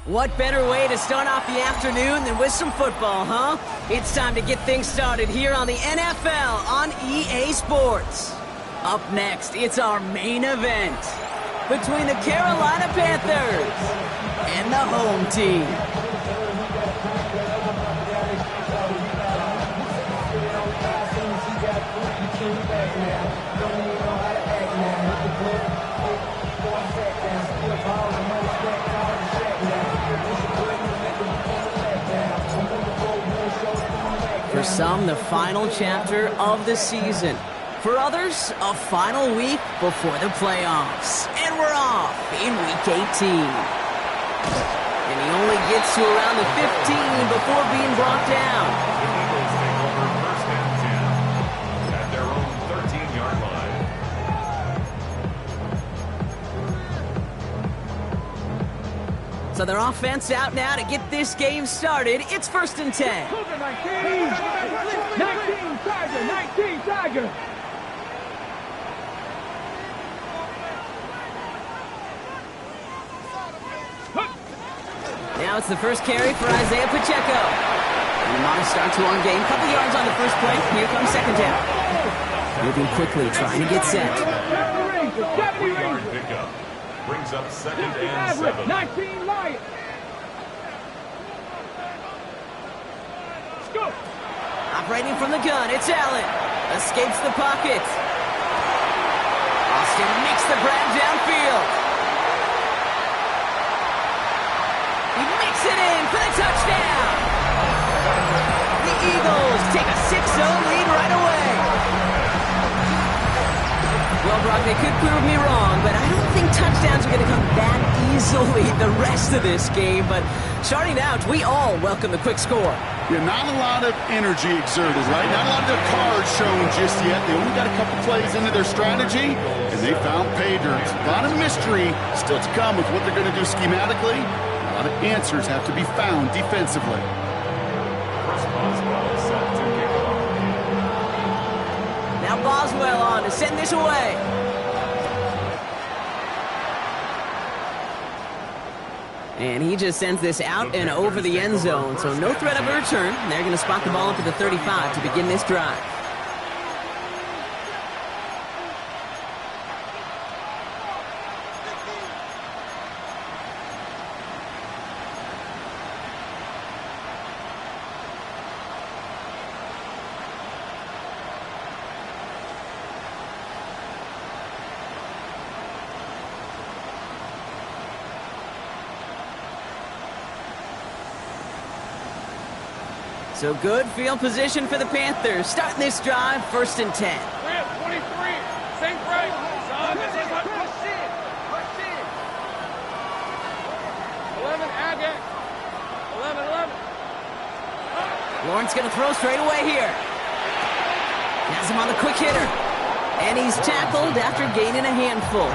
What better way to start off the afternoon than with some football, huh? It's time to get things started here on the NFL on EA Sports. Up next, it's our main event between the Carolina Panthers and the home team. For some, the final chapter of the season. For others, a final week before the playoffs. And we're off in Week 18. And he only gets to around the 15 before being brought down. The Eagles take over first and 10 at their own 13-yard line. So their offense out now to get this game started. It's first and 10. 19 Tiger. Now it's the first carry for Isaiah Pacheco. And Amari starts one game. Couple yards on the first play. Here comes second down. Moving quickly, trying to get set. 3-yard pickup. Brings up second and 7. 19 Lions. Let's go. Operating from the gun, it's Allen. Escapes the pocket. Austin makes the grab downfield. He makes it in for the touchdown. The Eagles take a 6-0 lead right away. Well, Brock, they could prove me wrong, but I don't think touchdowns are going to come that easily the rest of this game. But starting out, we all welcome the quick score. Yeah, not a lot of energy exerted, right? Not a lot of their cards shown just yet. They only got a couple plays into their strategy, and they found pay dirt. A lot of mystery still to come with what they're going to do schematically. A lot of answers have to be found defensively. Chris Boswell is set to kick off. Now Boswell on to send this away. And he just sends this out and over the end zone, so no threat of a return. They're going to spot the ball up at the 35 to begin this drive. So good field position for the Panthers. Starting this drive, 1st and 10. 23. Same break. Son, this is push in. Push in. 11, Agate. 11. Lawrence going to throw straight away here. Has him on the quick hitter. And he's tackled after gaining a handful.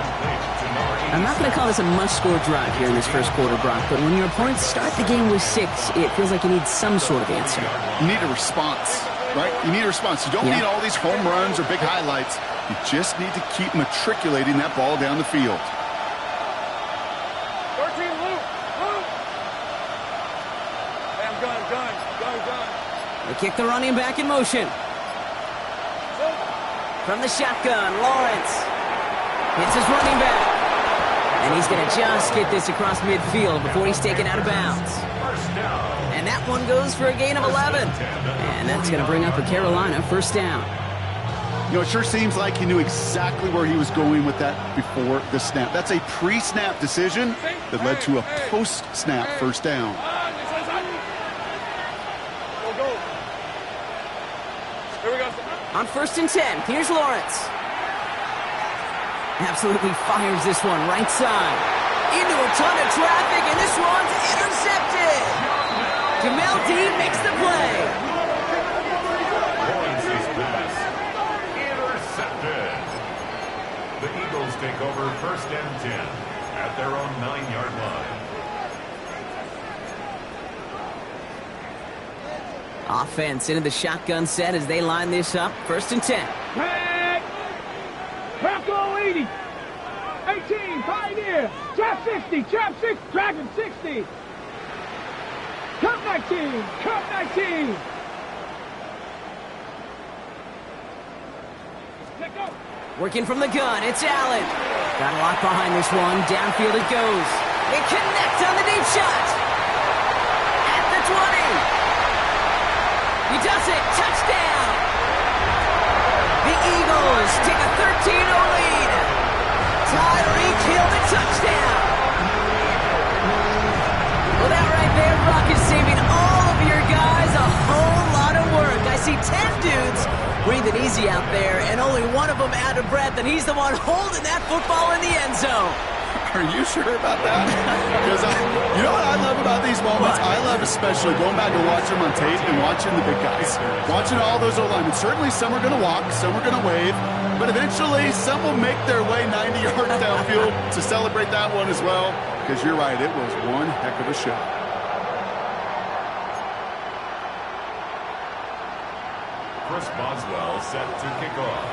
I'm not going to call this a must-score drive here in this first quarter, Brock, but when your opponents start the game with 6, it feels like you need some sort of answer. You need a response, right? You need a response. You don't need all these home runs or big highlights. You just need to keep matriculating that ball down the field. 13, Luke. Hey, I'm gun. They kick the running back in motion. From the shotgun, Lawrence hits his running back. And he's going to just get this across midfield before he's taken out of bounds. And that one goes for a gain of 11. And that's going to bring up a Carolina 1st down. You know, it sure seems like he knew exactly where he was going with that before the snap. That's a pre-snap decision that led to a post-snap 1st down. Here we go. On 1st and 10, here's Lawrence. Absolutely fires this one right side. Into a ton of traffic, and this one's intercepted. Jamel Dean makes the play. Lawrence's pass intercepted. The Eagles take over 1st and 10 at their own 9-yard line. Offense into the shotgun set as they line this up. 1st and 10. Pack. Paco 80. 18, Pioneer. Trap 60, trap 6, Dragon 60. Cup 19, Cup 19. Pick up. Working from the gun, it's Allen. Got a lock behind this one. Downfield it goes. It connects on the deep shot. At the 20. He does it. Touchdown. The Eagles take a 13-0 lead. Tyreek Hill, the touchdown. Well, that right there, Brock, is saving all of your guys a whole lot of work. I see 10 dudes breathing easy out there, and only one of them out of breath, and he's the one holding that football in the end zone. Are you sure about that? Because you know what I love about these moments? I love especially going back and watching them on tape and watching the big guys. Watching all those O-linemen. Certainly some are going to walk, some are going to wave, but eventually some will make their way 90 yards downfield to celebrate that one as well. Because you're right, it was one heck of a shot. Chris Boswell set to kick off.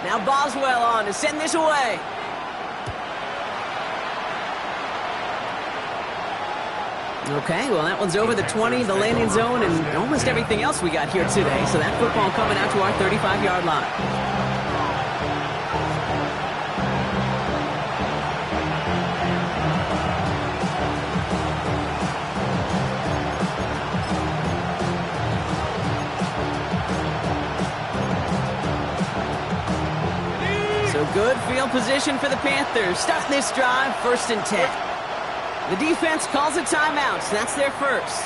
Now Boswell on to send this away. Okay, well, that one's over the 20, the landing zone, and almost everything else we got here today. So that football coming out to our 35-yard line. So good field position for the Panthers. Starting this drive, 1st and 10. The defense calls a timeout, so that's their first.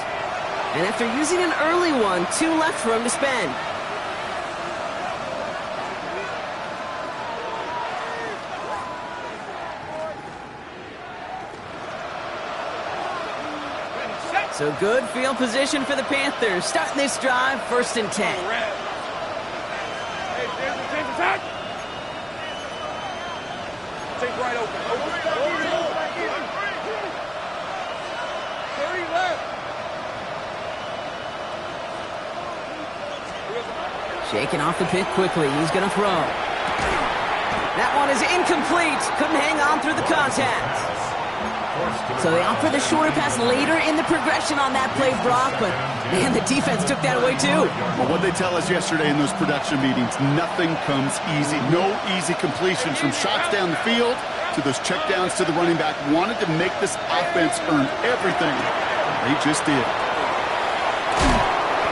And after using an early one, 2 left for him to spend. So good field position for the Panthers. Starting this drive, 1st and 10. Hey, there's the change attack. Take right open. Shaking off the pick quickly. He's going to throw. That one is incomplete. Couldn't hang on through the contact. So they opt for the shorter pass later in the progression on that play, Brock, but man, the defense took that away too. Well, what they tell us yesterday in those production meetings, nothing comes easy. No easy completions from shots down the field to those checkdowns to the running back. Wanted to make this offense earn everything. They just did.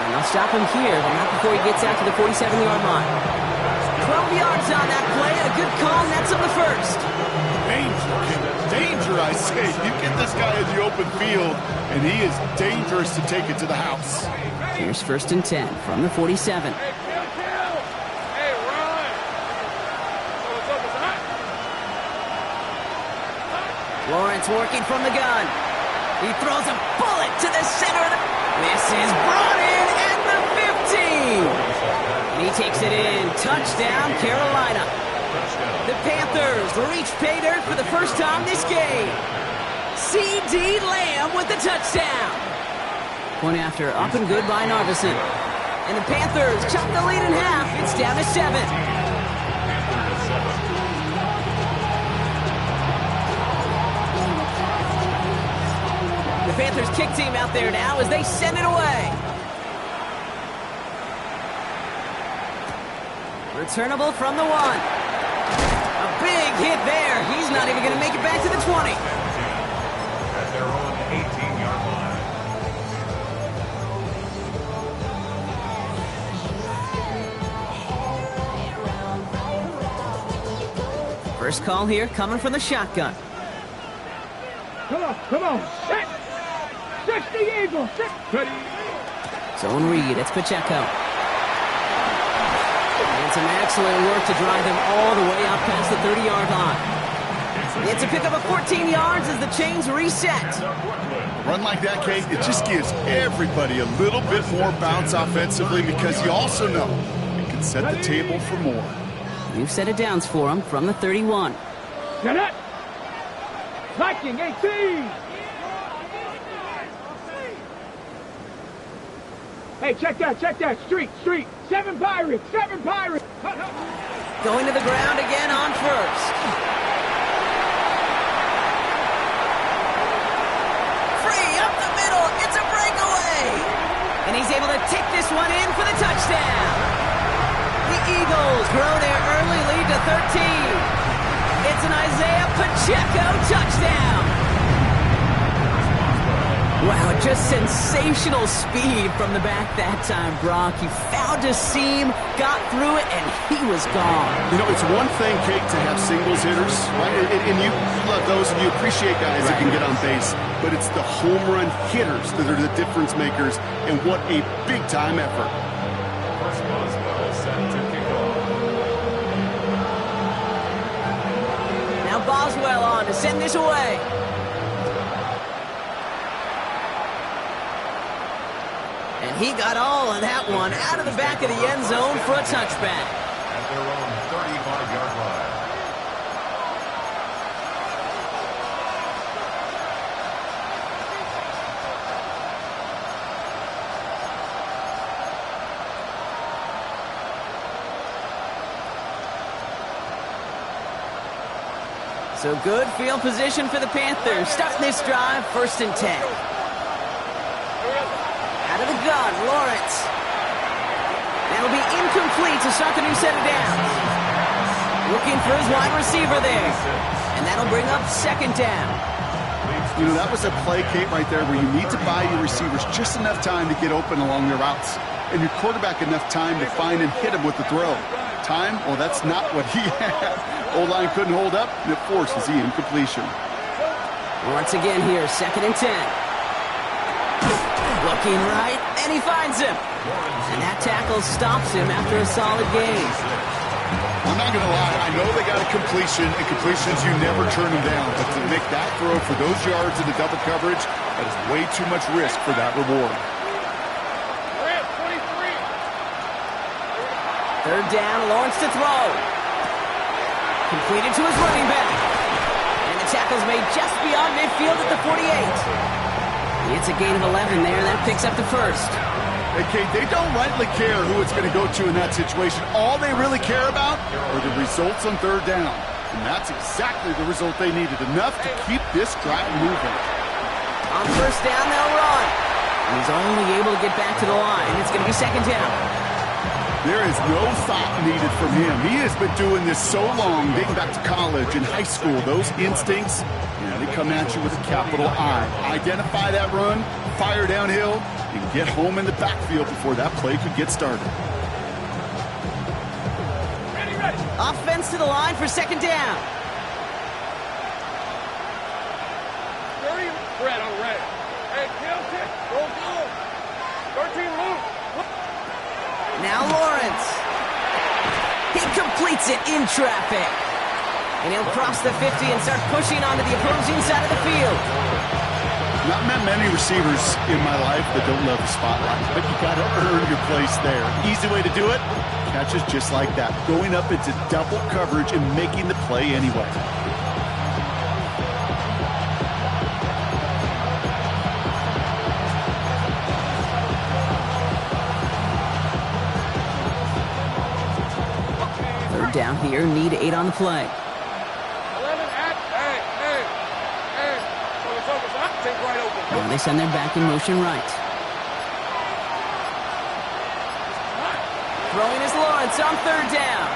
And they'll stop him here, but not before he gets out to the 47-yard line. 12 yards on that play, and a good call, and that's on the first. Danger, I say. You get this guy in the open field, and he is dangerous to take it to the house. Here's 1st and 10 from the 47. Hey, kill! Hey, run! So what's up with that? Lawrence working from the gun. He throws a bullet to the center of the... This is brought in at the 15. And he takes it in. Touchdown, Carolina. The Panthers reach pay dirt for the first time this game. C.D. Lamb with the touchdown. Point after, up and good by Narveson. And the Panthers chop the lead in half. It's down to 7. The Panthers kick team out there now as they send it away. Returnable from the 1. A big hit there. He's not even going to make it back to the 20. At their own 18-yard line. First call here coming from the shotgun. Come on, set! Set the Eagle! Set! Zone read, it's Pacheco. And some excellent work to drive them all the way out past the 30-yard line. It's a pickup of 14 yards as the chains reset. Run like that, Kate, it just gives everybody a little bit more bounce offensively because you also know it can set the table for more. New set of downs for them from the 31. Get it! Viking 18! Hey, check that, street! 7 Pirates! Going to the ground again on first. Free up the middle, it's a breakaway! And he's able to take this one in for the touchdown. The Eagles grow their early lead to 13. It's an Isaiah Pacheco touchdown. Wow, just sensational speed from the back that time, Brock. He found a seam, got through it, and he was gone. You know, it's one thing, Kate, to have singles hitters, right? And you love those, and you appreciate guys that can get on base. But it's the home run hitters that are the difference makers, and what a big-time effort. First Boswell set to kick off. Now Boswell on to send this away. And he got all of that one out of the back of the end zone for a touchback. At their own 35-yard line. So good field position for the Panthers. Starting this drive, 1st and 10. Out of the gun, Lawrence. That'll be incomplete to start the new set of downs. Looking for his wide receiver there. And that'll bring up 2nd down. You know, that was a play, Kate, right there where you need to buy your receivers just enough time to get open along their routes. And your quarterback enough time to find and hit him with the throw. Time? Well, that's not what he had. O-line couldn't hold up, and it forces the incompletion. Once again here, 2nd and 10. Looking right, and he finds him. And that tackle stops him after a solid gain. I'm not going to lie, I know they got a completion, and completions, you never turn them down. But to make that throw for those yards in the double coverage, that is way too much risk for that reward. 3rd down, Lawrence to throw. Completed to his running back. And the tackle's made just beyond midfield at the 48. It's a gain of 11 there. That picks up the 1st. Hey, Kate, they don't rightly care who it's going to go to in that situation. All they really care about are the results on 3rd down. And that's exactly the result they needed. Enough to keep this drive moving. On 1st down, they'll run. And he's only able to get back to the line. It's going to be 2nd down. There is no thought needed from him. He has been doing this so long, dating back to college and high school. Those instincts, they come at you with a capital I. Identify that run, fire downhill, and get home in the backfield before that play could get started. Ready. Offense to the line for 2nd down. 30, Fred on red. Hey, kill kick, go. 13 loose. Now Lawrence. He completes it in traffic. And he'll cross the 50 and start pushing onto the opposing side of the field. Not met many receivers in my life that don't love the spotlight, but you got to earn your place there. Easy way to do it, catches just like that, going up into double coverage and making the play anyway. Third down here, need 8 on the play. 11 at, hey. Focus, take right open. Now they send their back in motion right. Throwing is Lawrence on third down.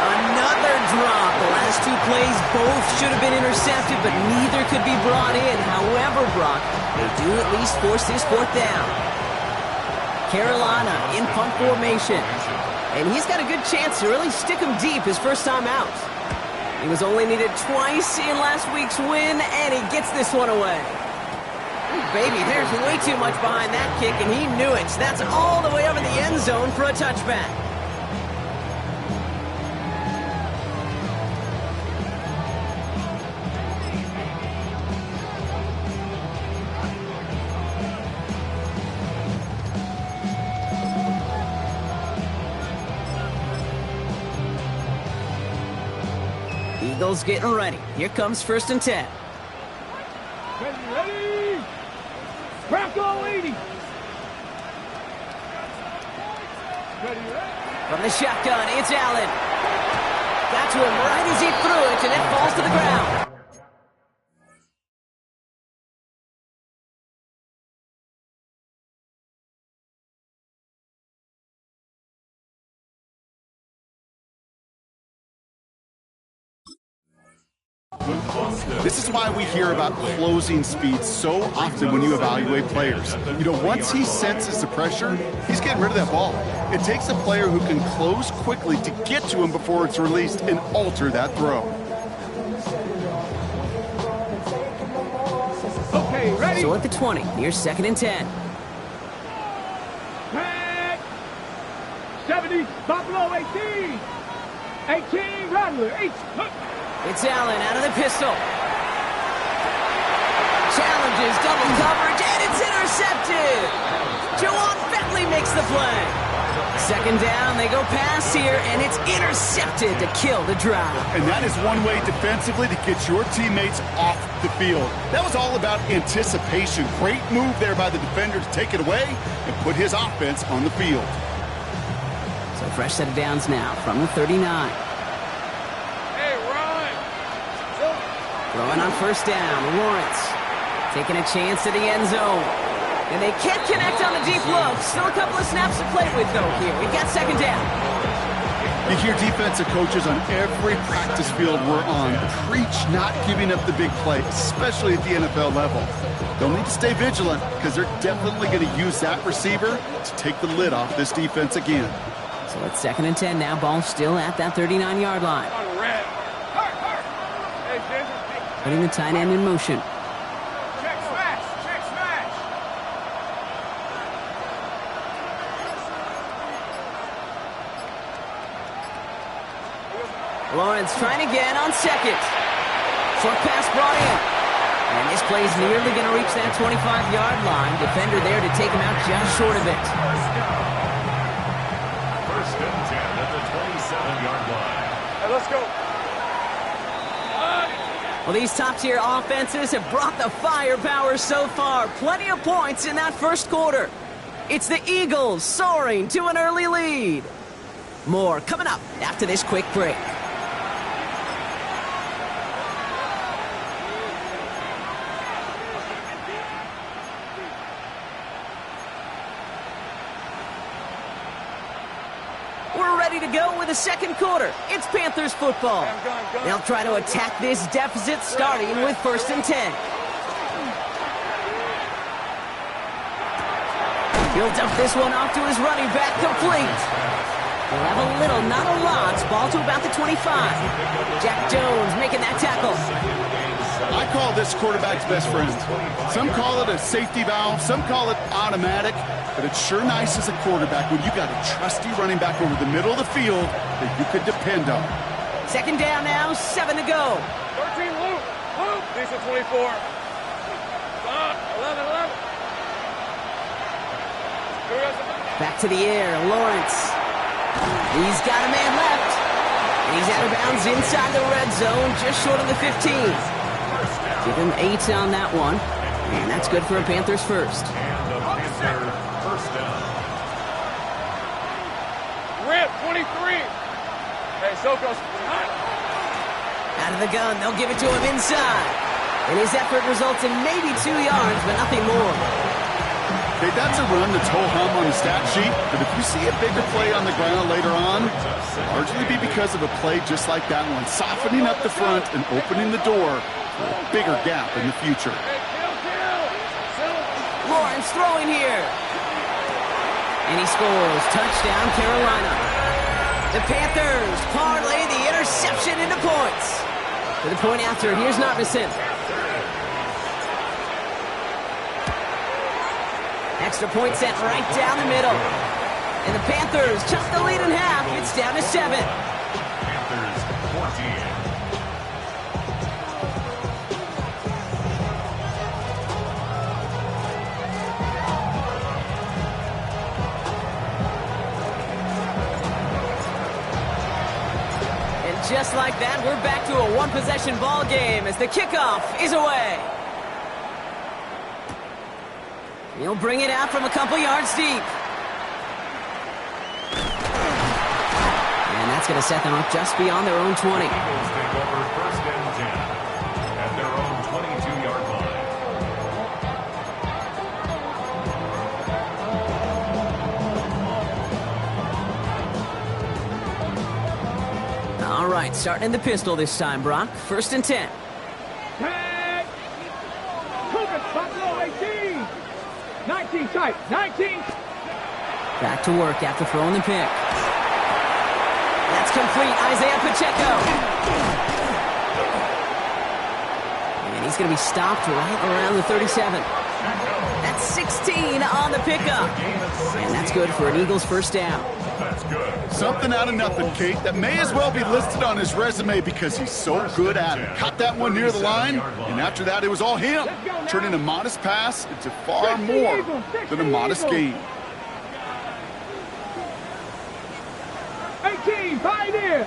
Another drop. The last 2 plays both should have been intercepted, but neither could be brought in. However, Brock, they do at least force this fourth down. Carolina in punt formation. And he's got a good chance to really stick him deep his first time out. He was only needed twice in last week's win, and he gets this one away. Ooh, baby, there's way too much behind that kick, and he knew it. That's all the way over the end zone for a touchback. Eagles getting ready. Here comes 1st and 10. Ready? Bronco 80. Ready? From the shotgun, it's Allen. Got to him right as he threw it, and it falls to the ground. This is why we hear about closing speed so often when you evaluate players. You know, once he senses the pressure, he's getting rid of that ball. It takes a player who can close quickly to get to him before it's released and alter that throw. Okay, ready? So at the 20, here's 2nd and 10. Pack. 70, Buffalo 18. 18, Rattler, 8. Look. It's Allen out of the pistol. Challenges double coverage, and it's intercepted. Juwan Bentley makes the play. 2nd down, they go pass here, and it's intercepted to kill the drive. And that is one way defensively to get your teammates off the field. That was all about anticipation. Great move there by the defender to take it away and put his offense on the field. So fresh set of downs now from the 39. Throwing on 1st down, Lawrence taking a chance at the end zone. And they can't connect on the deep look. Still a couple of snaps to play with, though, here. We've got 2nd down. You hear defensive coaches on every practice field we're on preach not giving up the big play, especially at the NFL level. They'll need to stay vigilant because they're definitely going to use that receiver to take the lid off this defense again. So it's 2nd and 10 now. Ball still at that 39-yard line. Putting the tight end in motion. Check smash. Lawrence trying again on 2nd. Short pass brought in. And this play's nearly going to reach that 25-yard line. Defender there to take him out just short of it. 1st and 10 at the 27-yard line. Hey, let's go. Well, these top-tier offenses have brought the firepower so far. Plenty of points in that 1st quarter. It's the Eagles soaring to an early lead. More coming up after this quick break. We're ready to go with the 2nd quarter. It's Panthers football. They'll try to attack this deficit starting with 1st and 10. He'll dump this one off to his running back, complete. They'll have a little, not a lot. Ball to about the 25. Jack Jones making that tackle. I call this quarterback's best friend. Some call it a safety valve, some call it automatic, but it's sure nice as a quarterback when you got a trusty running back over the middle of the field that you could depend on. Second down now, 7 to go. 13, Luke. Luke. Decent 24. 11. Back to the air, Lawrence. He's got a man left. And he's out of bounds inside the red zone, just short of the 15. Give him 8 on that one. And that's good for a Panthers first. And a Panther first down. Rip, 23. Hey, Soko's hot. Out of the gun, they'll give it to him inside. And his effort results in maybe 2 yards, but nothing more. Okay, that's a run that's ho-hum on the stat sheet, but if you see a bigger play on the ground later on, largely be because of a play just like that one, softening up the front and opening the door for a bigger gap in the future. Lawrence throwing here. And he scores. Touchdown, Carolina. The Panthers parlay the interception into points. For the point after, here's Narbison. Extra point set right down the middle. And the Panthers chop the lead in half. It's down to 7. Panthers 14. And just like that, we're back to a one-possession ball game as the kickoff is away. He'll bring it out from a couple yards deep. And that's going to set them up just beyond their own 20. Eagles take over first and 10 at their own 22-yard line. All right, starting in the pistol this time, Brock. First and 10. Tag. Cougars, Buffalo 18. 19 tight. 19. Back to work after throwing the pick. That's complete. Isaiah Pacheco. And he's going to be stopped right around the 37. That's 16 on the pickup. And that's good for an Eagles first down. That's good. Something out of nothing, Kate, that may as well be listed on his resume because he's so good at it. Caught that one near the line, and after that, it was all him, turning a modest pass into far more than a modest gain. 18, Pioneer.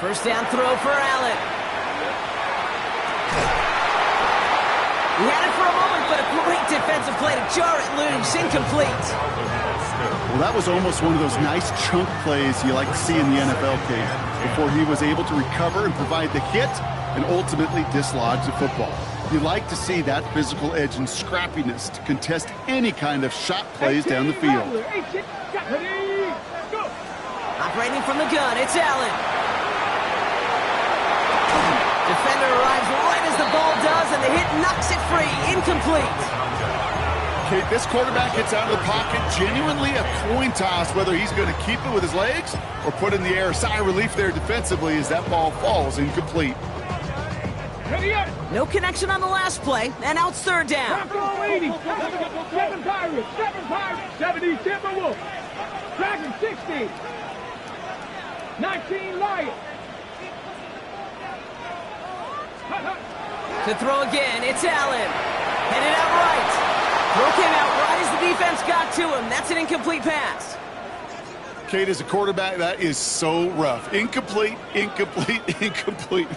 First down throw for Allen. He had it for a moment, but a great defensive play to jar it loose. Incomplete. Well, that was almost one of those nice chunk plays you like to see in the NFL, Kate, before he was able to recover and provide the hit and ultimately dislodge the football. You like to see that physical edge and scrappiness to contest any kind of shot plays down the field. Operating from the gun, it's Allen. Defender arrives right as the ball does, and the hit knocks it free. Incomplete. Okay, this quarterback gets out of the pocket, genuinely a coin toss whether he's going to keep it with his legs or put in the air. Sigh of relief there defensively as that ball falls incomplete. No connection on the last play, and now it's third down. 80. 7 Pirates. 70 Timberwolves. Dragon 60. 19 Lions. To throw again, it's Allen. Headed out right. Throw came out right as the defense got to him. That's an incomplete pass. Kate, as a quarterback, that is so rough. Incomplete, incomplete, incomplete.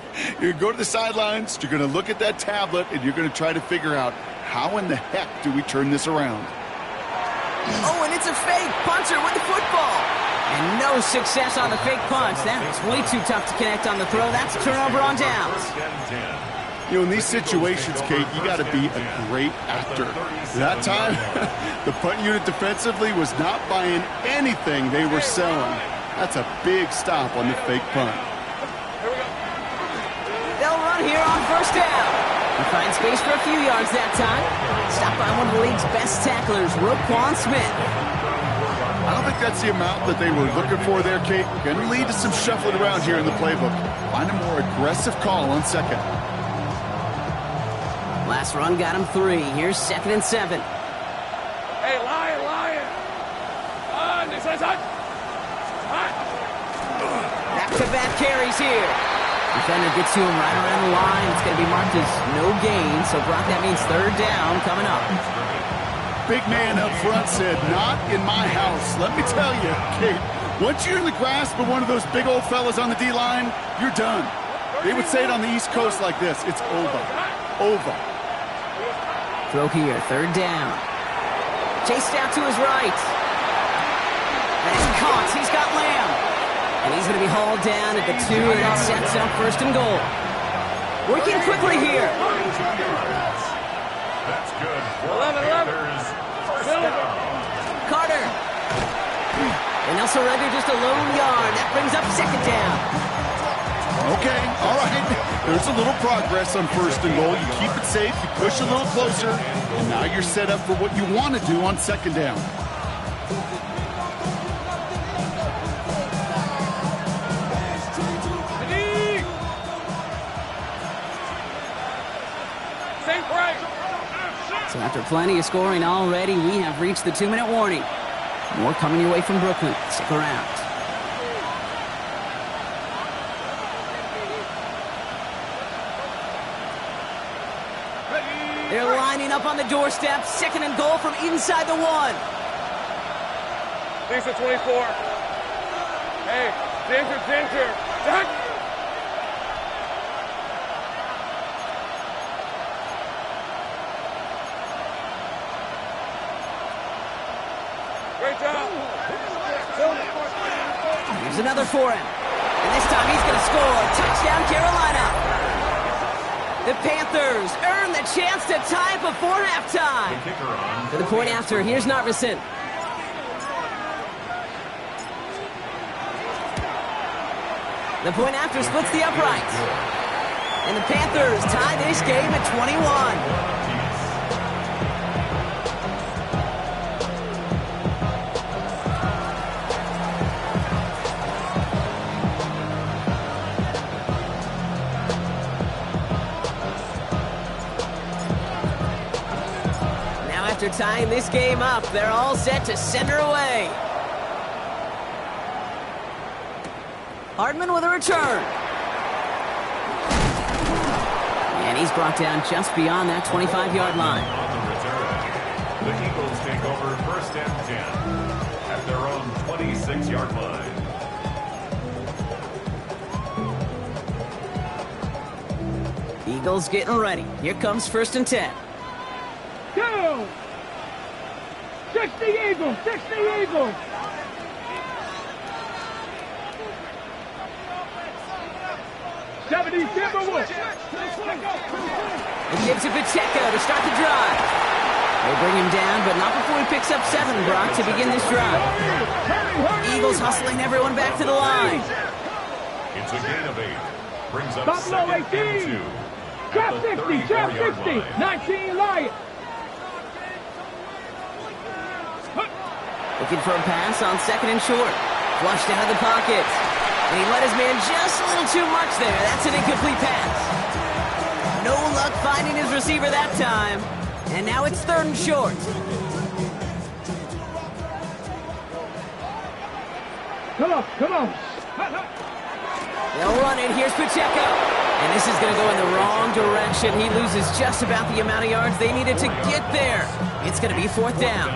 You're going to go to the sidelines, you're going to look at that tablet, and you're going to try to figure out how in the heck do we turn this around. Oh, and it's a fake. Punter with the football. And no success on the fake punch. That was way too tough to connect on the throw. That's a turnover on downs. You know, in these situations, Kate, you got to be a great actor. That time, the punt unit defensively was not buying anything they were selling. That's a big stop on the fake punt. They'll run here on first down. They find space for a few yards that time. Stopped by one of the league's best tacklers, Roquan Smith. I don't think that's the amount that they were looking for there, Kate. Going to lead to some shuffling around here in the playbook. Find a more aggressive call on second. Last run got him 3. Here's 2nd and 7. Hey, Lion! This is hot! Back-to-back carries here. Defender gets to him right around the line. It's going to be marked as no gain. So, Brock, that means 3rd down coming up. Big man up front said, not in my house. Let me tell you, Kate, once you're in the grasp of one of those big old fellas on the D-line, you're done. They would say it on the East Coast like this. It's over. Over. Throw here, 3rd down. Chased out to his right. And he's caught. He's got Lamb. And he's going to be hauled down at the 2, and that sets up 1st and goal. Working quickly here. That's good. 11. Carter. And they'll surrender just a lone yard. That brings up 2nd down. Okay, all right. There's a little progress on 1st and goal. You keep it safe, you push a little closer, and now you're set up for what you want to do on 2nd down. So after plenty of scoring already, we have reached the 2-minute warning. More coming your way from Brooklyn. Stick around. They're lining up on the doorstep. 2nd and goal from inside the 1. Things at 24. Hey, danger. Great job. Here's another for him. And this time he's going to score. Touchdown, Carolina. The Panthers earn the chance to tie before halftime. For the point after, here's Narveson. The point after splits the uprights. And the Panthers tie this game at 21. After tying this game up, they're all set to send her away. Hardman with a return. And he's brought down just beyond that 25-yard line. On the return, the Eagles take over 1st and 10 at their own 26-yard line. Eagles getting ready. Here comes 1st and 10. Go! 60 Eagles! 60 Eagles! '70 Timberwolves! It gives to Pacheco to start the drive. They bring him down, but not before he picks up 7, Brock, to begin this drive. Eagles hustling everyone back to the line. It's a gain of 8. Brings up Buffalo 2nd and 18. 2. Drop 60, drop 60. 19 Lions. Looking for a pass on 2nd and short. Flushed out of the pocket. And he let his man just a little too much there. That's an incomplete pass. No luck finding his receiver that time. And now it's 3rd and short. Come on. They'll run it. Here's Pacheco. And this is going to go in the wrong direction. He loses just about the amount of yards they needed to get there. It's going to be 4th down.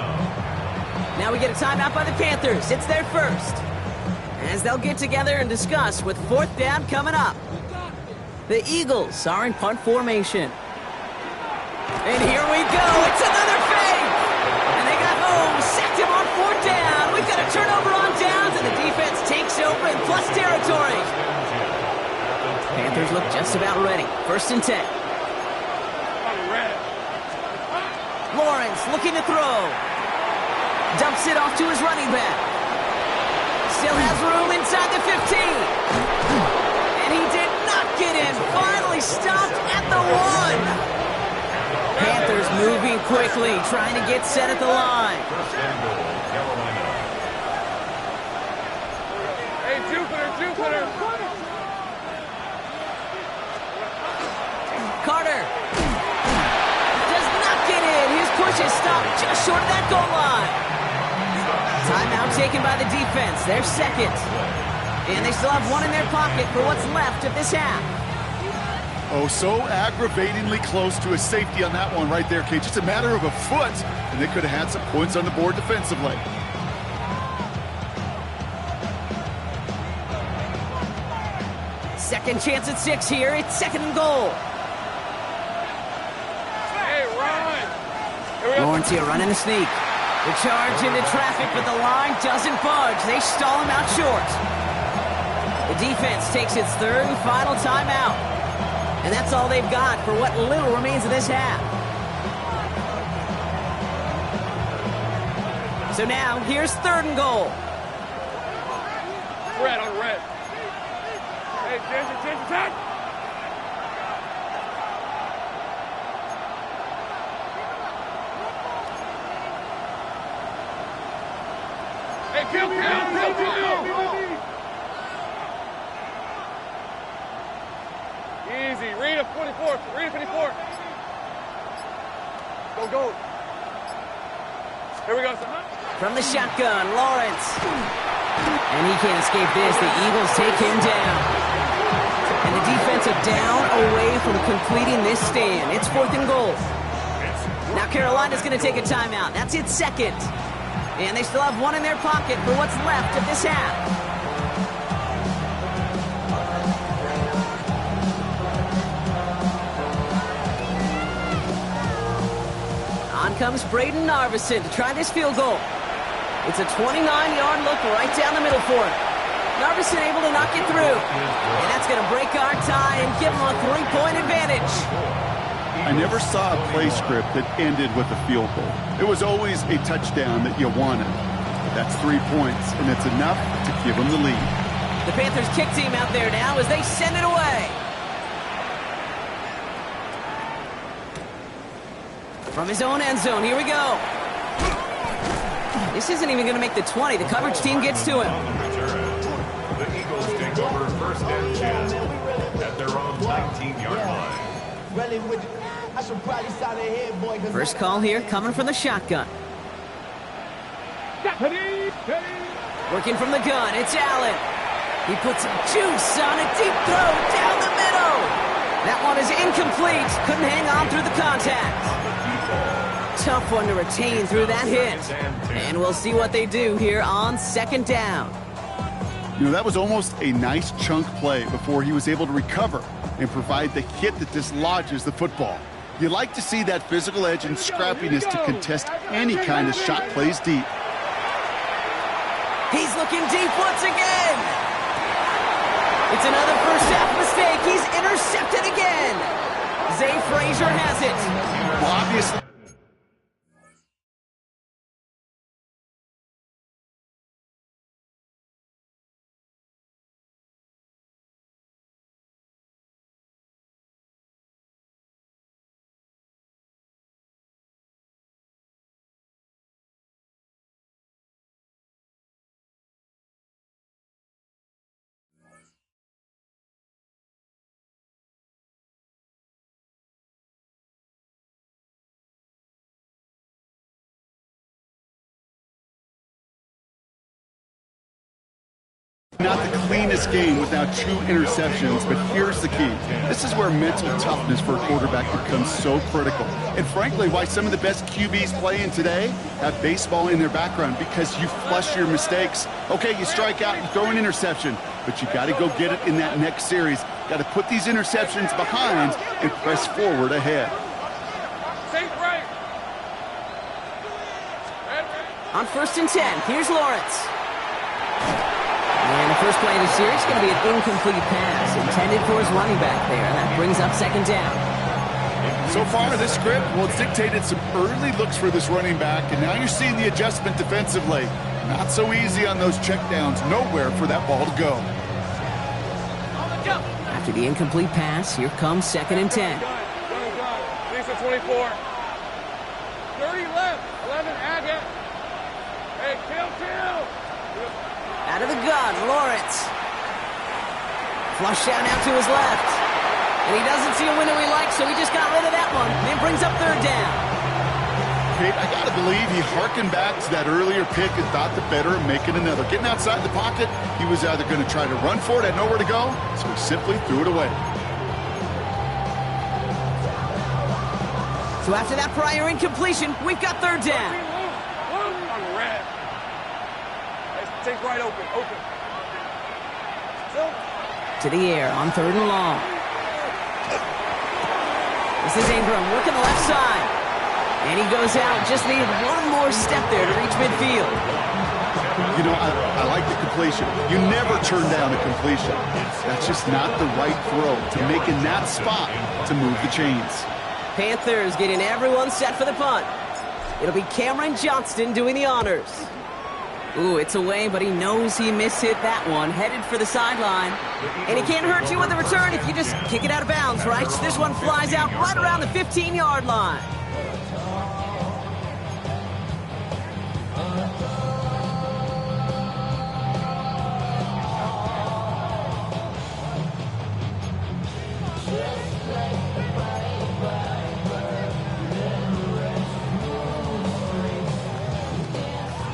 Now we get a timeout by the Panthers. It's their first. As they'll get together and discuss with 4th down coming up. The Eagles are in punt formation. And here we go. It's another fake. And they got home. Sacked him on 4th down. We've got a turnover on downs, and the defense takes over in plus territory. Panthers look just about ready. 1st and 10. Lawrence looking to throw. Dumps it off to his running back. Still has room inside the 15. And he did not get in. Finally stopped at the 1. Panthers moving quickly, trying to get set at the line. 1st and goal, Carolina. Twitter. Carter does not get in. His push is stopped just short of that goal line. Timeout taken by the defense. Their second. And they still have one in their pocket for what's left of this half. Oh, so aggravatingly close to a safety on that one right there, Kate. Just a matter of a foot, and they could have had some points on the board defensively. Second chance at 6 here. It's second and goal. Hey, run. Lawrence here running a sneak. The charge into traffic, but the line doesn't budge. They stall him out short. The defense takes its third and final timeout. And that's all they've got for what little remains of this half. So now, here's third and goal. Red on red. Hey, attention, attack. Hey, kill. Easy. Read a 24. Read a 54. Go. Here we go, son. From the shotgun, Lawrence. And he can't escape this. The Eagles take him down. And the defensive down away from completing this stand. It's fourth and goal. Now Carolina's going to take a timeout. That's its second. And they still have one in their pocket for what's left of this half. On comes Braden Narveson to try this field goal. It's a 29-yard look right down the middle for him. Narveson able to knock it through. And that's going to break our tie and give him a 3-point advantage. I never saw a play script that ended with a field goal. It was always a touchdown that you wanted. That's 3 points, and it's enough to give them the lead. The Panthers kick team out there now as they send it away. From his own end zone, here we go. This isn't even going to make the 20. The coverage team gets to him. The Eagles take over first and 10 at their own 19-yard line. First call here coming from the shotgun. Working from the gun, it's Allen. He puts some juice on a deep throw down the middle. That one is incomplete. Couldn't hang on through the contact. Tough one to retain through that hit. And we'll see what they do here on second down. You know, that was almost a nice chunk play before he was able to recover and provide the hit that dislodges the football. You like to see that physical edge and scrappiness to contest any kind of shot plays deep. He's looking deep once again. It's another first half mistake. He's intercepted again. Zay Frazier has it. Well, obviously. Not the cleanest game without 2 interceptions, but here's the key. This is where mental toughness for a quarterback becomes so critical. And frankly, why some of the best QBs playing today have baseball in their background, because you flush your mistakes. Okay, you strike out and throw an interception, but you got to go get it in that next series. Got to put these interceptions behind and press forward ahead. On first and 10, here's Lawrence. And the first play of the series is going to be an incomplete pass intended for his running back there. And that brings up second down. So far, this script, well, it's dictated some early looks for this running back, and now you're seeing the adjustment defensively. Not so easy on those checkdowns. Nowhere for that ball to go. After the incomplete pass, here comes second and 10. Lisa 24. 30 left. 11 Agate. Hey, kill. Out of the gun, Lawrence. Flush down out to his left. And he doesn't see a window he likes, so he just got rid of that one. And brings up third down. Kate, I got to believe he harkened back to that earlier pick and thought the better of making another. Getting outside the pocket, he was either going to try to run for it, had nowhere to go, so he simply threw it away. So after that prior incompletion, we've got third down. Take right open. To the air on third and long. This is Ingram working the left side. And he goes out. Just needed one more step there to reach midfield. You know, I like the completion. You never turn down a completion. That's just not the right throw to make in that spot to move the chains. Panthers getting everyone set for the punt. It'll be Cameron Johnston doing the honors. Ooh, it's away, but he knows he mishit that one. Headed for the sideline. And he can't hurt you with the return if you just kick it out of bounds, right? This one flies out right around the 15-yard line.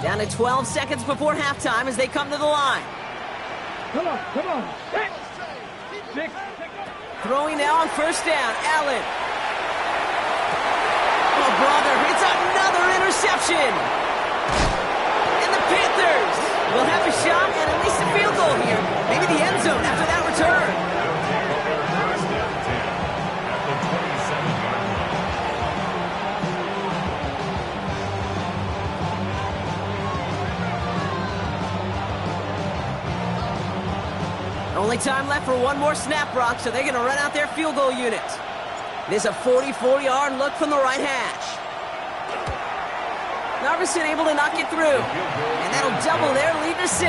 Down to 12 seconds before halftime as they come to the line. Come on. Six. Throwing now on first down, Allen. Oh, brother, it's another interception. And the Panthers will have a shot at least a field goal here. Maybe the end zone after that return. Only time left for one more snap, Brock, so they're going to run out their field goal unit. This is a 44-yard look from the right hash. Narveson able to knock it through, and that'll double their lead to 6.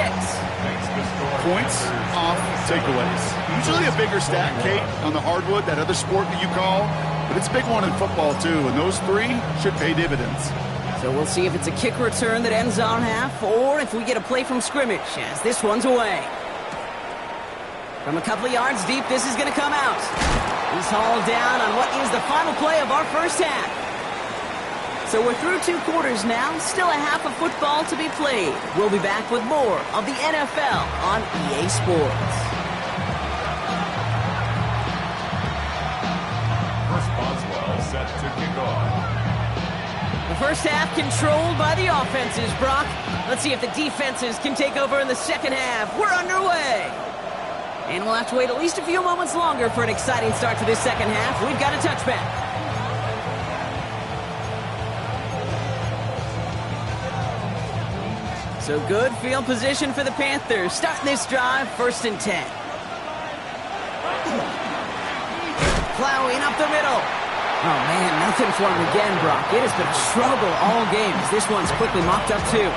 Points off takeaways. Usually a bigger stat, Kate, on the hardwood, that other sport that you call, but it's a big one in football, too, and those three should pay dividends. So we'll see if it's a kick return that ends our half, or if we get a play from scrimmage, as this one's away. From a couple of yards deep, this is going to come out. He's hauled down on what is the final play of our first half. So we're through 2 quarters now, still a half of football to be played. We'll be back with more of the NFL on EA Sports. Chris Boswell set to kick off. The first half controlled by the offenses, Brock. Let's see if the defenses can take over in the second half. We're underway. And we'll have to wait at least a few moments longer for an exciting start to this second half. We've got a touchback. So good field position for the Panthers. Starting this drive, 1st and 10. Plowing up the middle. Oh, man, nothing for him again, Brock. It has been a struggle all game as this one's quickly mopped up, too.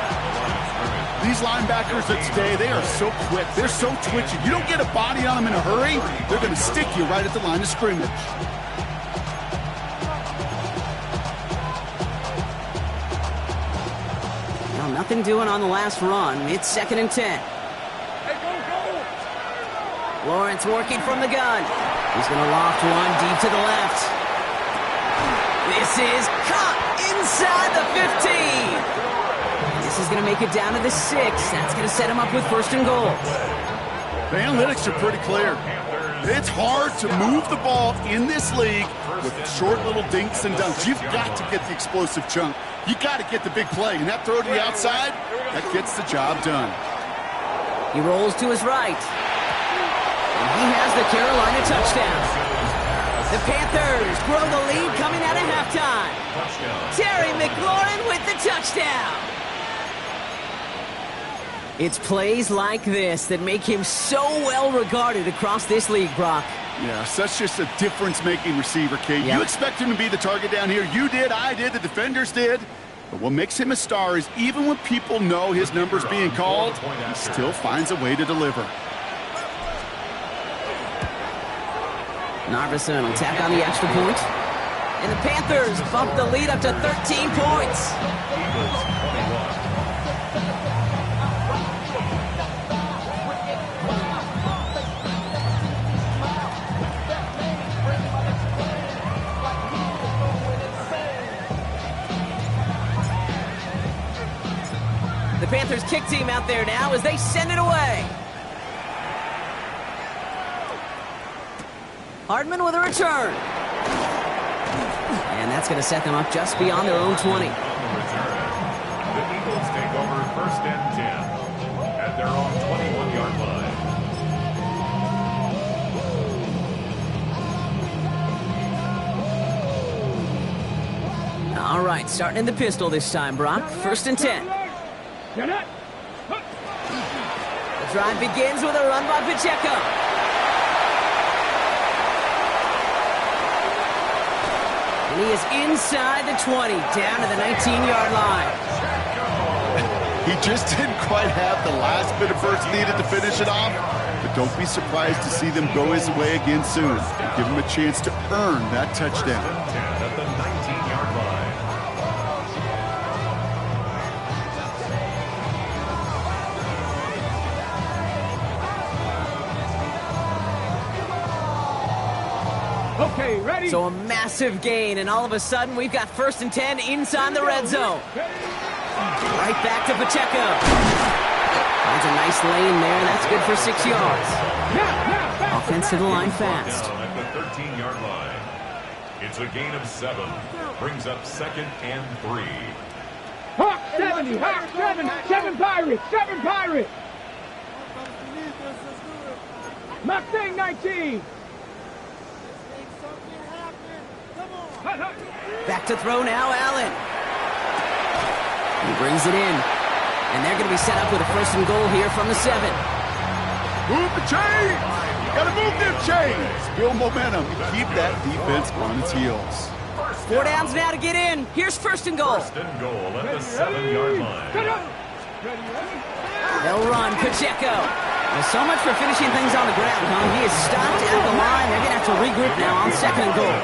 These linebackers of today, they are so quick. They're so twitchy. You don't get a body on them in a hurry, they're going to stick you right at the line of scrimmage. Well, nothing doing on the last run. It's 2nd and 10. Hey, go! Lawrence working from the gun. He's going to loft one deep to the left. This is caught inside the 15. This is going to make it down to the 6. That's going to set him up with 1st and goal. The analytics are pretty clear. It's hard to move the ball in this league with short little dinks and dunks. You've got to get the explosive chunk. You got to get the big play. And that throw to the outside, that gets the job done. He rolls to his right. And he has the Carolina touchdown. The Panthers grow the lead coming out of halftime. Terry McLaurin with the touchdown. It's plays like this that make him so well regarded across this league, Brock. Yeah, such just a difference-making receiver, Kate. Yep. You expect him to be the target down here. You did, I did, the defenders did. But what makes him a star is even when people know his number's being called, he still finds a way to deliver. Narveson will tack on the extra point. And the Panthers bump the lead up to 13 points. The Panthers kick team out there now as they send it away. Hardman with a return. And that's going to set them up just beyond their own 20. On the return, the Eagles take over 1st and 10 at their own 21-yard line. All right, starting in the pistol this time, Brock. 1st and 10. The drive begins with a run by Pacheco. And he is inside the 20, down to the 19-yard line. He just didn't quite have the last bit of burst needed to finish it off, but don't be surprised to see them go his way again soon. Give him a chance to earn that touchdown. 1st and 10 at the 19-yard line. Okay, ready? So a massive gain, and all of a sudden we've got 1st and 10 inside the red zone. Right back to Pacheco. Finds a nice lane there, and that's good for 6 yards. Offense to the line fast. Down at the 13-yard line. It's a gain of 7. Brings up 2nd and 3. Hawk 70, Hawk 7, 7 Pirates, 7 Pirates. Mustang 19. Back to throw now, Allen. He brings it in. And they're going to be set up with a 1st and goal here from the 7. Move the chains! Gotta move them chains! Build momentum. Keep that defense on its heels. 4 downs now to get in. Here's 1st and goal. 1st and goal at the 7-yard line. They'll run. Pacheco. Well, so much for finishing things on the ground, huh? He is stopped at the line. They're going to have to regroup now on 2nd and goal.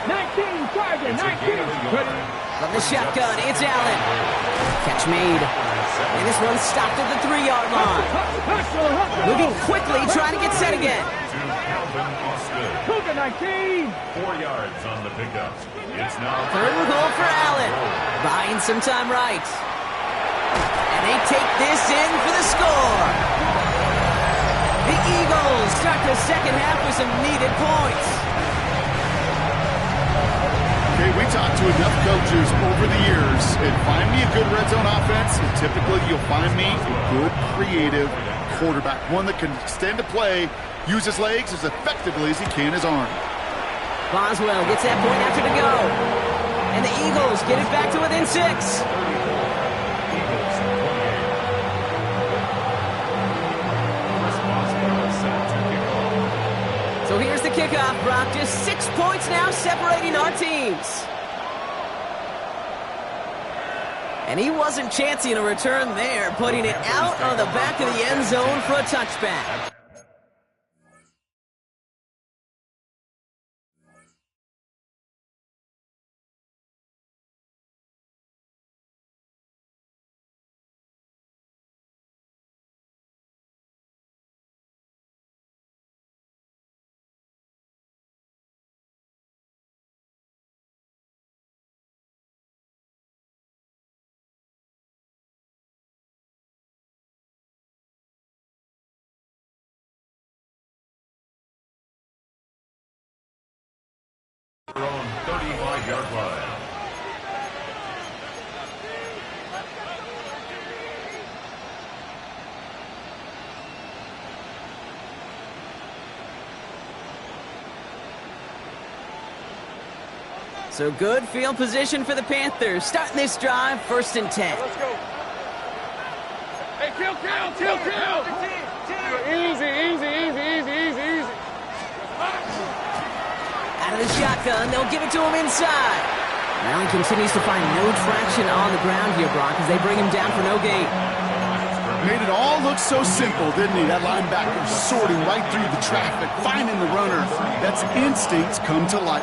19, Tiger, 19. From the shotgun, it's Allen. Catch made. And this one's stopped at the 3-yard line. Moving quickly, trying to get set again. To Calvin Austin. Cougar 19. 4 yards on the pickup. It's now 3rd and goal for Allen. Buying some time right. And they take this in for the score. The Eagles start the 2nd half with some needed points. Okay, we talked to enough coaches over the years, and find me a good red zone offense, and typically you'll find me a good, creative quarterback, one that can extend a play, use his legs as effectively as he can his arm. Boswell gets that point after to go. And the Eagles get it back to within 6. So here's the kickoff, Brock. Just 6 points now separating our teams. And he wasn't chancing a return there, putting it out on the back of the end zone for a touchback. Their own 35-yard line. So good field position for the Panthers. Starting this drive, 1st and 10. Let's go. Hey, kill. Easy. Out of the shotgun, they'll give it to him inside. Allen continues to find no traction on the ground here, Brock, as they bring him down for no gain. Made it all look so simple, didn't he? That linebacker sorting right through the traffic, finding the runner. That's instincts come to life.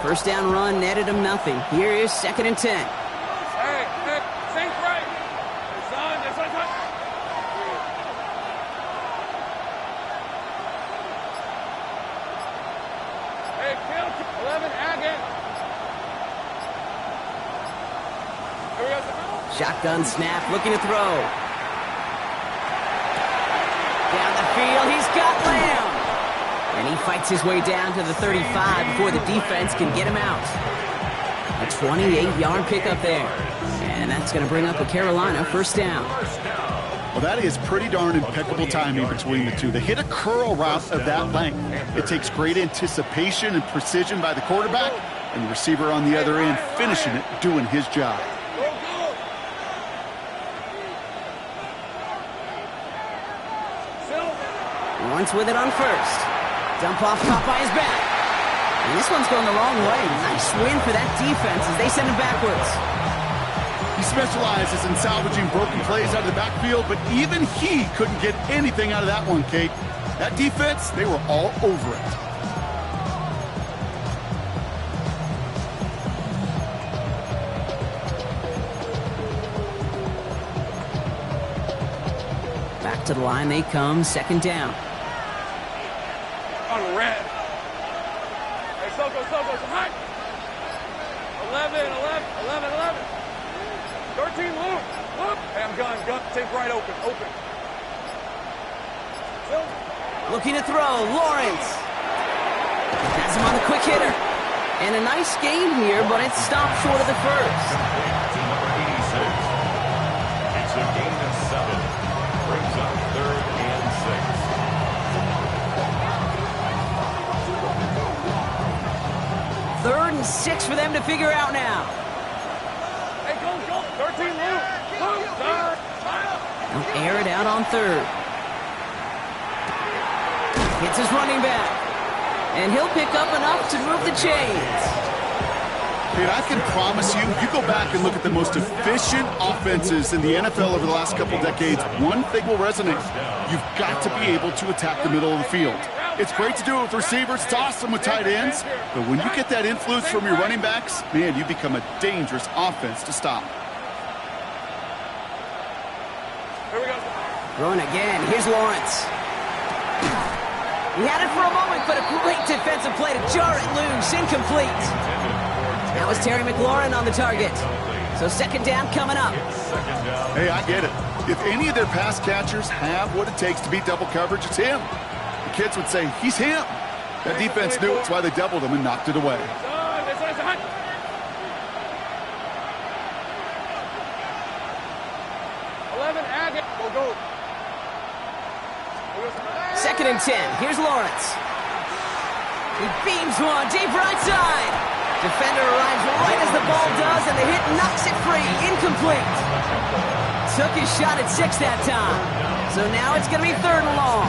First down run netted him nothing. Here is 2nd and 10. Hey, think right. Son, that's what I'm Hey, kill. 11, again. Here we go. Shotgun snap, looking to throw. Down the field, he's got Lamb. And he fights his way down to the 35 before the defense can get him out. A 28-yard pickup there. And that's going to bring up a Carolina first down. Well, that is pretty darn impeccable timing between the two. They hit a curl route of that length. It takes great anticipation and precision by the quarterback, and the receiver on the other end finishing it, doing his job. Lawrence with it on first. Dump off caught by his back. And this one's going the wrong way. Nice win for that defense as they send him backwards. He specializes in salvaging broken plays out of the backfield, but even he couldn't get anything out of that one, Kate. That defense, they were all over it. Back to the line they come, second down. On the red. Hey, Soko, hot. 11. 13, Luke. Hey, I'm gun. Take right open. Looking to throw, Lawrence. Has him on the quick hitter. And a nice game here, but it's stopped short of the first. To number 86. It's a gain of 7. Brings up 3rd and 6. 3rd and 6 for them to figure out now. Hey, go. 13, Luke. They'll air it out on 3rd. Hits his running back. And he'll pick up enough to move the chains. Dude, I can promise you, you go back and look at the most efficient offenses in the NFL over the last couple decades, one thing will resonate. You've got to be able to attack the middle of the field. It's great to do it with receivers, it's awesome with tight ends, but when you get that influence from your running backs, man, you become a dangerous offense to stop. Here we go. Throwing again. Here's Lawrence. He had it for a moment, but a great defensive play to jar it loose. Incomplete. That was Terry McLaurin on the target. So second down coming up. Hey, I get it. If any of their pass catchers have what it takes to beat double coverage, it's him. The kids would say, he's him. That defense knew it's why they doubled him and knocked it away. Second and 10. Here's Lawrence. He beams one deep right side. Defender arrives right as the ball does, and the hit knocks it free. Incomplete. Took his shot at 6 that time. So now it's going to be 3rd and long.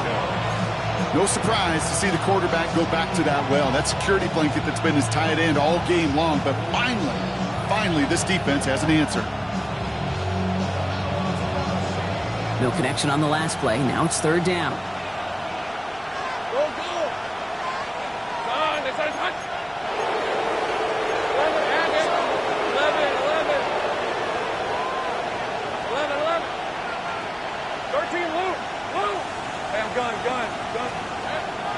No surprise to see the quarterback go back to that well. That security blanket that's been his tight end all game long. But finally, this defense has an answer. No connection on the last play. Now it's 3rd down.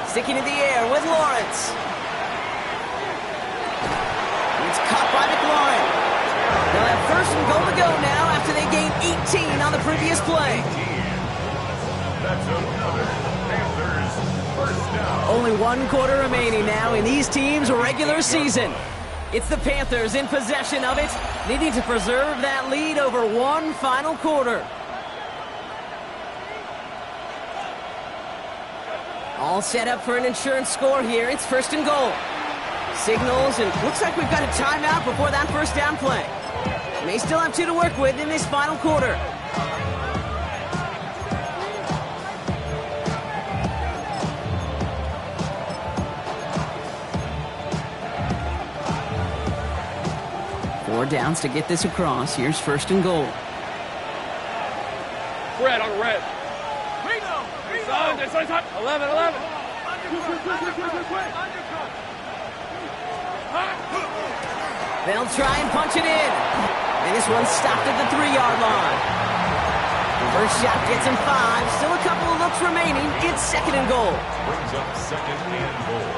Sticking in the air with Lawrence. It's caught by McLaurin. They'll have 1st and goal to go now after they gained 18 on the previous play. That's another Panthers first down. Only 1 quarter remaining now in these teams' regular season. It's the Panthers in possession of it, needing to preserve that lead over 1 final quarter. All set up for an insurance score here. It's 1st and goal. Signals, and looks like we've got a timeout before that first down play. May still have 2 to work with in this final quarter. Four downs to get this across. Here's 1st and goal. Red on red. 11. They'll try and punch it in. And this one's stopped at the 3-yard line. The first shot gets him 5. Still a couple of looks remaining. It's 2nd and goal. Brings up 2nd and goal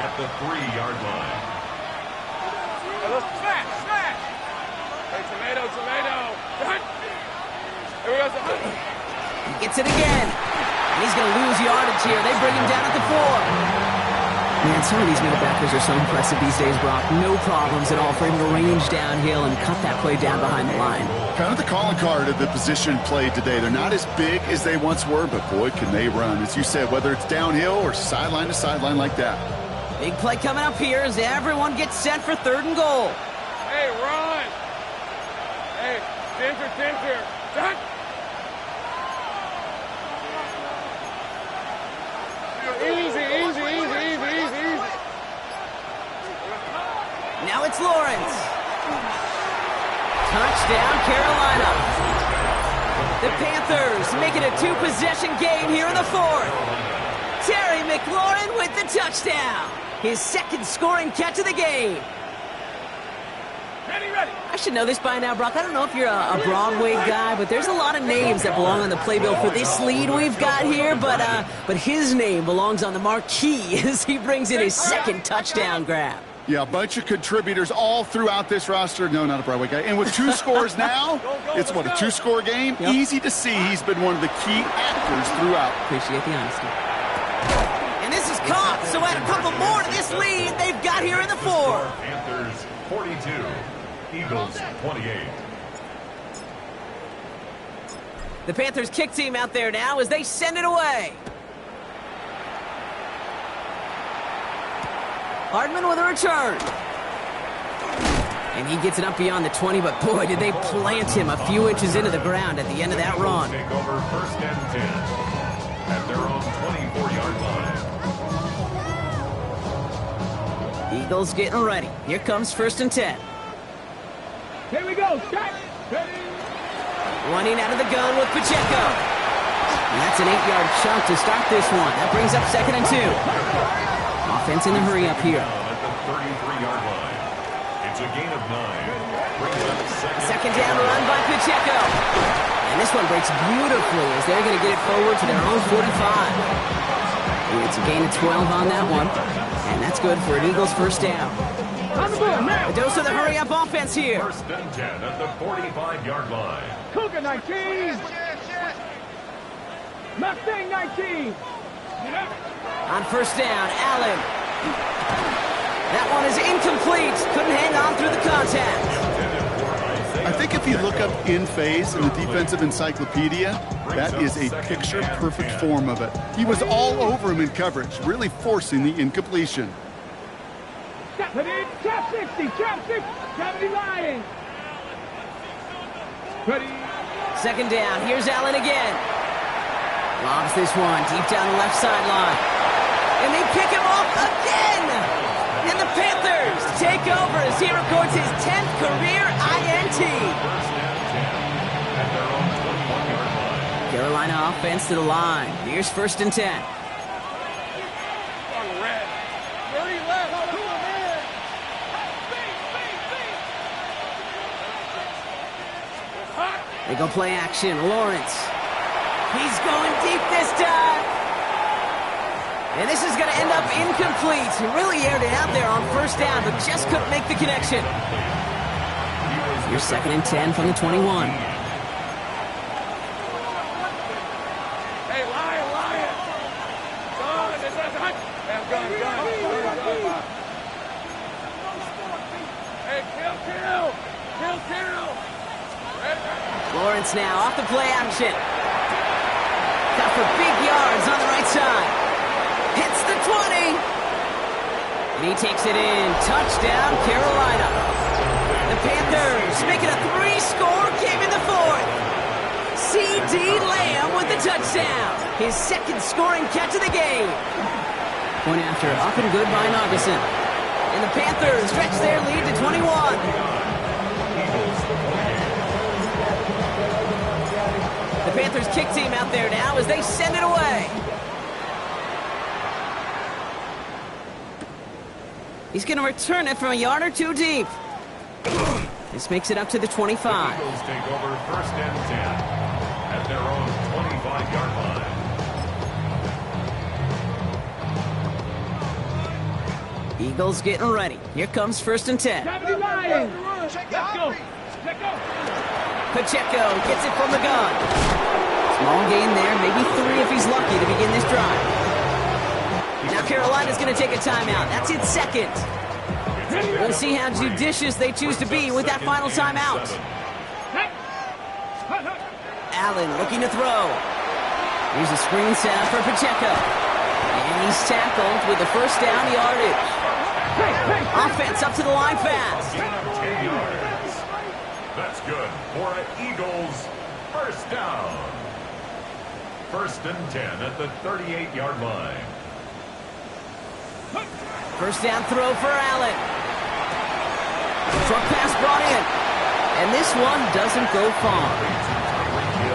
at the 3-yard line. Let's smash, smash. Hey, tomato. Hunt. Here we go, Hunt. He gets it again. And he's going to lose yardage here. They bring him down at the 4. Man, some of these middle backers are so impressive these days, Brock. No problems at all for him to range downhill and cut that play down behind the line. Kind of the calling card of the position played today. They're not as big as they once were, but boy, can they run. As you said, whether it's downhill or sideline to sideline like that. Big play coming up here as everyone gets set for 3rd and goal. Hey, run. Hey, Ginger. Hunt. Easy. Now it's Lawrence. Touchdown, Carolina. The Panthers make it a 2-possession game here in the 4th. Terry McLaurin with the touchdown. His 2nd scoring catch of the game. Ready. I should know this by now, Brock. I don't know if you're a Broadway guy, but there's a lot of names that belong on the playbill for this lead we've got here. But his name belongs on the marquee as he brings in his 2nd touchdown grab. Yeah, a bunch of contributors all throughout this roster. No, not a Broadway guy. And with 2 scores now, it's what, a 2-score game? Yep. Easy to see he's been one of the key actors throughout. Appreciate the honesty. And this is caught, so add a couple more to this lead they've got here in the 4. Panthers 42, Eagles 28. The Panthers kick team out there now as they send it away. Hardman with a return. And he gets it up beyond the 20, but boy, did they plant him a few inches into the ground at the end of that run. Take over 1st and 10 at their own 24-yard line. Eagles getting ready. Here comes 1st and 10. Here we go. Start. Running out of the gun with Pacheco. And that's an 8-yard chunk to start this one. That brings up 2nd and 2. Offense in the hurry up here. At the 33-yard line. It's a gain of 9. Brings up 2nd down run by Pacheco. And this one breaks beautifully as they're going to get it forward to their own 45. It's a gain of 12 on that one. And that's good for an Eagles 1st down. A dose of the hurry-up offense here. 1st and 10 at the 45-yard line. Cougar 19. Mustang 19. On 1st down, Allen. That one is incomplete. Couldn't hang on through the contact. I think if you look up in phase in the defensive encyclopedia, that is a picture-perfect form of it. He was all over him in coverage, really forcing the incompletion. Trap 60, trap 60, gravity line. Ready. 2nd down, here's Allen again. Lobs this one deep down the left sideline. And they pick him off again! And the Panthers take over as he records his 10th career INT. 1st and 10 at their own 21-yard line. Carolina offense to the line. Here's 1st and 10. On red. 30 left. They go play action. Lawrence. He's going deep this time. And this is going to end up incomplete. He really aired it out there on 1st down, but just couldn't make the connection. Here's 2nd and 10 from the 21. Hey, Lion. Gun, this is a hunt. Gun. Hey, kill. Lawrence now off the play action. Got for big yards on the right side. Hits the 20. And he takes it in. Touchdown, Carolina. The Panthers make it a 3-score game in the 4th. C.D. Lamb with the touchdown. His 2nd scoring catch of the game. Point after, up and good by Naugason. And the Panthers stretch their lead to 21. The Panthers kick team out there now as they send it away. He's going to return it from a yard or 2 deep. This makes it up to the 25. The Eagles take over 1st and 10 at their own 25-yard line. Eagles getting ready. Here comes 1st and 10. Let's go. Let's go. Pacheco gets it from the gun. Small gain there, maybe 3 if he's lucky to begin this drive. Now Carolina's going to take a timeout. That's its second. We'll see how judicious they choose to be with that final timeout. Allen looking to throw. Here's a screen set for Pacheco. And he's tackled with the first down yardage. Offense up to the line fast. 10 yards. That's good for an Eagles first down. 1st and 10 at the 38-yard line. First down throw for Allen. Short pass brought in. And this one doesn't go far.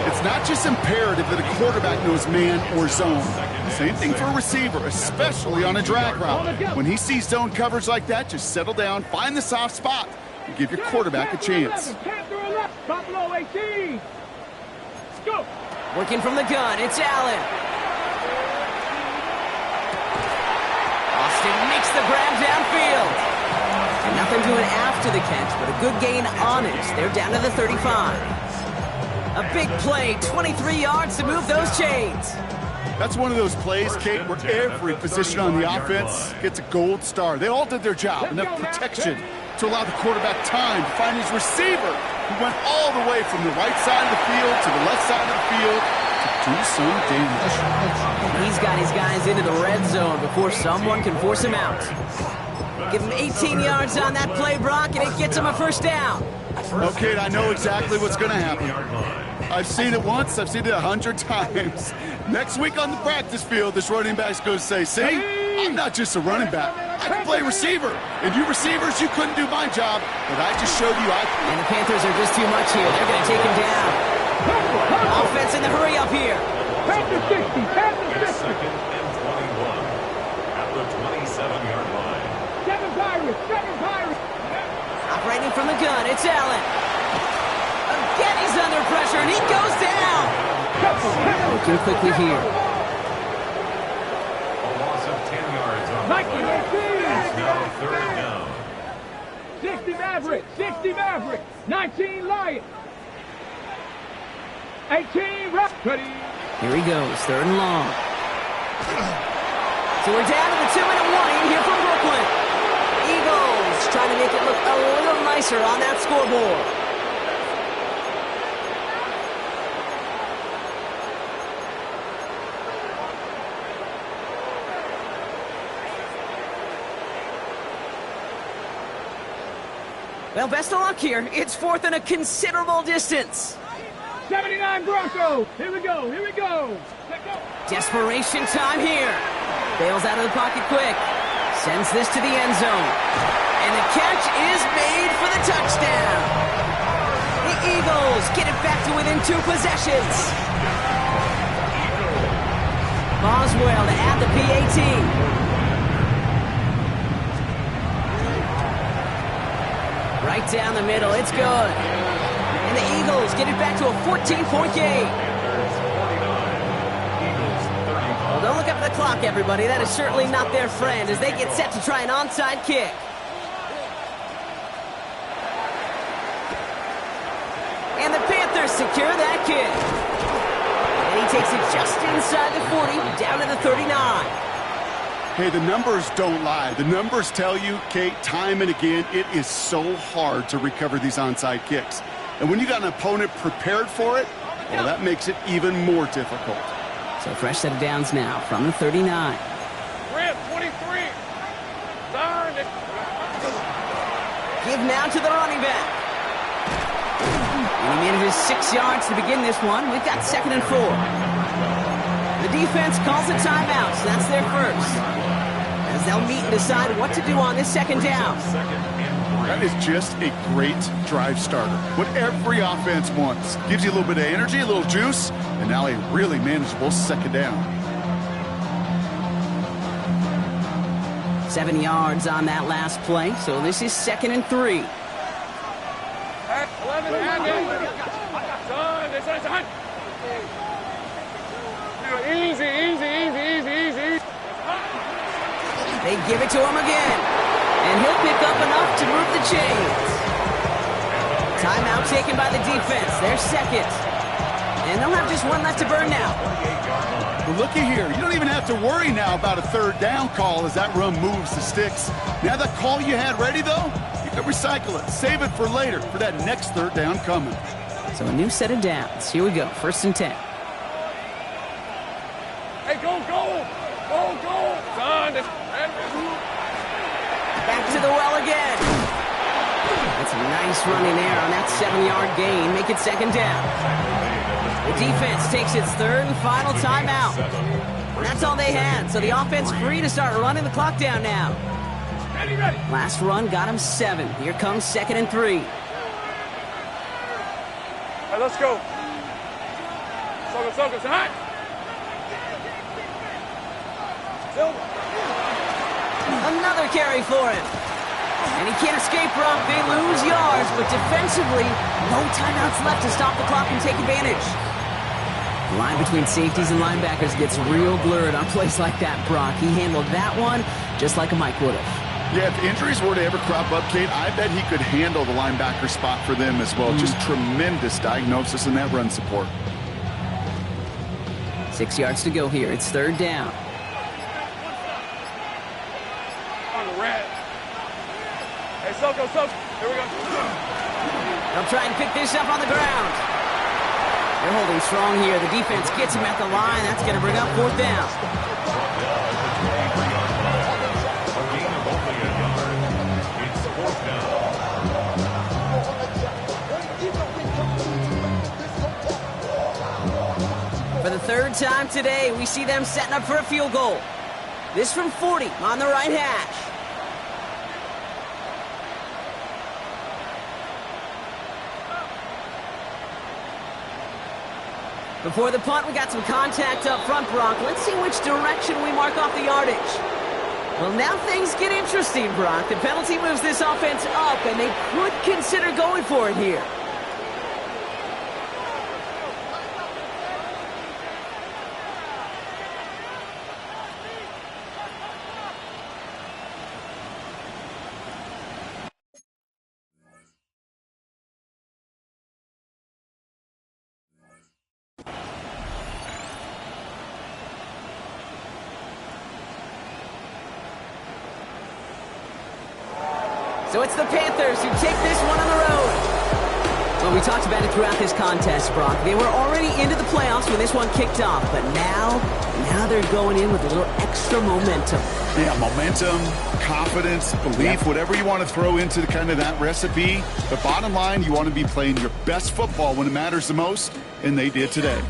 It's not just imperative that a quarterback knows man or zone. Same thing for a receiver, especially on a drag route. When he sees zone coverage like that, just settle down, find the soft spot, and give your quarterback a chance. Buffalo 18. Let's go. Working from the gun, it's Allen. Austin makes the grab downfield. And nothing doing after the catch, but a good gain on it. They're down to the 35. A big play, 23 yards to move those chains. That's one of those plays, Kate, where every position on the offense gets a gold star. They all did their job, enough protection to allow the quarterback time to find his receiver, who went all the way from the right side of the field to the left side of the field to do some damage. He's got his guys into the red zone before someone can force him out. Give him 18 yards on that play, Brock, and it gets him a first down. Okay, I know exactly what's going to happen. I've seen it once, I've seen it 100 times. Next week on the practice field, this running back's going to say, see, I'm not just a running back. I can play receiver. And you receivers, you couldn't do my job, but I just showed you I can. And the Panthers are just too much here. They're going to take him down. Offense in the hurry up here. Panthers 60. Panthers 60. 2nd and 21 at the 27-yard line. 7 Pirates. 7 Pirates. Operating from the gun, it's Allen. Again, he's under pressure, and he goes down. Looking quickly here. A loss of 10 yards on the play. It's now 3rd down. 60 Mavericks. 60 Mavericks. 19 Lions. 18 Ready. Here he goes, 3rd and long. So we're down to the 2-minute warning here from Brooklyn. Eagles trying to make it look a little nicer on that scoreboard. Well, best of luck here. It's 4th and a considerable distance. 79 Broncos. Here we go. Here we go. Let's go. Desperation time here. Bails out of the pocket quick. Sends this to the end zone. And the catch is made for the touchdown. The Eagles get it back to within 2 possessions. Boswell to add the PAT. Right down the middle, it's good. And the Eagles get it back to a 14-point game. Well, don't look up at the clock, everybody. That is certainly not their friend as they get set to try an onside kick. And the Panthers secure that kick. And he takes it just inside the 40, down to the 39. Hey, the numbers don't lie. The numbers tell you, Kate, time and again, it is so hard to recover these onside kicks. And when you got an opponent prepared for it, well, that makes it even more difficult. So fresh set of downs now from the 39. Rip 23. Darn it. Give now to the running back. And he manages 6 yards to begin this one. We've got 2nd and 4. The defense calls a timeout, so that's their first. As they'll meet and decide what to do on this 2nd down. That is just a great drive starter. What every offense wants. Gives you a little bit of energy, a little juice, and now a really manageable 2nd down. 7 yards on that last play, so this is 2nd and 3. 11. Son. Easy. They give it to him again. And he'll pick up enough to move the chains. Timeout taken by the defense. They're second. And they'll have just one left to burn now. Well, looky here. You don't even have to worry now about a third down call as that run moves the sticks. Now that call you had ready, though, you can recycle it. Save it for later for that next third down coming. So a new set of downs. Here we go. 1st and 10. Hey, go! Son, Back to the well again. That's a nice running there on that 7-yard gain. Make it 2nd down. The defense takes its 3rd and final timeout. And that's all they had, so the offense free to start running the clock down now. ready. Last run got him 7. Here comes 2nd and 3. All right, let's go. Soka, hot. Silver. Another carry for him. And he can't escape, Brock. They lose yards, but defensively, no timeouts left to stop the clock and take advantage. The line between safeties and linebackers gets real blurred on plays like that, Brock. He handled that one just like a Mike would have. Yeah, if injuries were to ever crop up, Kate, I bet he could handle the linebacker spot for them as well. Just tremendous diagnosis in that run support. 6 yards to go here. It's 3rd down. On the red. Hey, Soka. Here we go. They'll try and pick this up on the ground. They're holding strong here. The defense gets him at the line. That's going to bring up 4th down. For the 3rd time today, we see them setting up for a field goal. This from 40 on the right hash. Before the punt, we got some contact up front, Brock. Let's see which direction we mark off the yardage. Well, now things get interesting, Brock. The penalty moves this offense up, and they could consider going for it here. So it's the Panthers who take this one on the road. Well, we talked about it throughout this contest, Brock. They were already into the playoffs when this one kicked off, but now they're going in with a little extra momentum. Yeah, momentum, confidence, belief, whatever you want to throw into the kind of that recipe. But bottom line, you want to be playing your best football when it matters the most, and they did today.